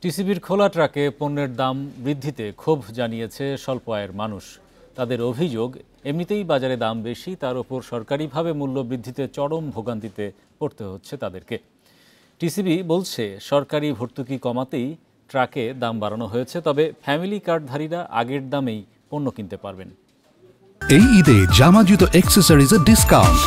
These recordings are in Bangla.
টিসিবির খোলা ট্রাকে পণ্যের দাম বৃদ্ধিতে ক্ষোভ জানিয়েছে স্বল্প আয়ের মানুষ। তাদের অভিযোগ, এমনিতেই বাজারে দাম বেশি, তার ওপর সরকারিভাবে মূল্য বৃদ্ধিতে চরম ভোগান্তিতে পড়তে হচ্ছে তাদেরকে। টিসিবি বলছে সরকারি ভর্তুকি কমাতেই ট্রাকে দাম বাড়ানো হয়েছে, তবে ফ্যামিলি কার্ডধারীরা আগের দামেই পণ্য কিনতে পারবেন। এই ঈদে জামা জুতো অ্যাক্সেসরিজের ডিসকাউন্ট।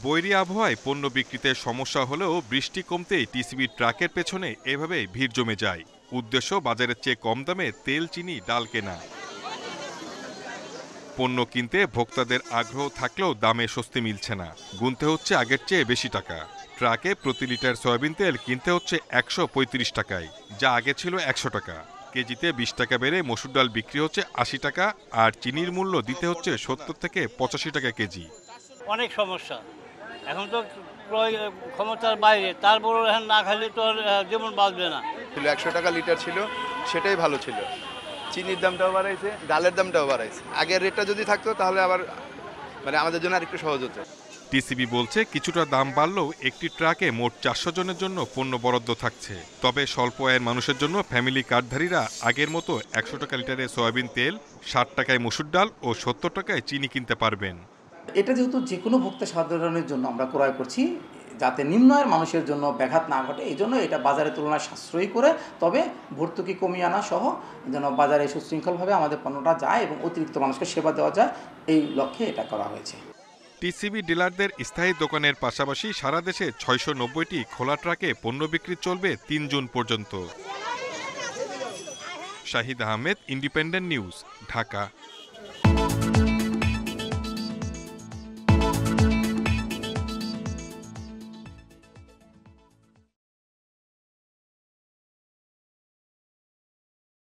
বৈরী আবহাওয়ায় পণ্য বিক্রিতে সমস্যা হলেও বৃষ্টি কমতেই টিসিবির ট্রাকের পেছনে এভাবে ভিড় জমে যায়। উদ্দেশ্য বাজারের চেয়ে কম দামে তেল, চিনি, ডাল কেনা। পণ্য কিনতে ভোক্তাদের আগ্রহ থাকলেও দামে স্বস্তি মিলছে না। গুনতে হচ্ছে আগের চেয়ে বেশি টাকা। ট্রাকে প্রতি লিটার সয়াবিন তেল কিনতে হচ্ছে ১৩৫ টাকায়, যা আগে ছিল ১০০ টাকা। কেজিতে ২০ টাকা বেড়ে মসুর ডাল বিক্রি হচ্ছে ৮০ টাকা, আর চিনির মূল্য দিতে হচ্ছে ৭০ থেকে ৮৫ টাকা কেজি। অনেক সমস্যা, এখন তো ক্রয় ক্ষমতার বাইরে, তারপরও এখন না খাইলে তো জীবন বাঁচবে না। ১০০ টাকা লিটার ছিল, সেটাই ভালো ছিল। চিনির দামটাও বাড়াইছে, ডালের দামটাও বাড়াইছে। আগের রেটটা যদি থাকতো তাহলে আবার আমাদের জন্য আরেকটু সহজ হতো। টিসিবি বলছে কিছুটা দাম বাড়লেও একটি ট্রাকে মোট ৪০০ জনের জন্য পণ্য বরাদ্দ থাকছে। তবে স্বল্প আয়ের মানুষের জন্য ফ্যামিলি কার্ডধারীরা আগের মতো ১০০ টাকা লিটারে সয়াবিন তেল, ৬০ টাকায় মসুর ডাল ও ৭০ টাকায় চিনি কিনতে পারবেন। এটা যেহেতু যে কোনো ভোক্তা সাধারণের জন্য আমরা ক্রয় করছি, যাতে নিম্ন আয়ের মানুষের জন্য ব্যাঘাত না ঘটে, এই জন্য এটা বাজারের তুলনায় সাশ্রয়ী করে, তবে ভর্তুকি কমিয়ে আনা সহ যেন বাজারে সুশৃঙ্খলভাবে আমাদের পণ্যটা যায় এবং অতিরিক্ত মানুষকে সেবা দেওয়া যায়, এই লক্ষ্যে এটা করা হয়েছে। টিসিবি ডিলারদের স্থায়ী দোকানের পাশাপাশি সারা দেশে ৬৯০টি খোলা ট্রাকে পণ্য বিক্রি চলবে ৩ জুন পর্যন্ত। Shahid Ahmed, independent news, Dhaka.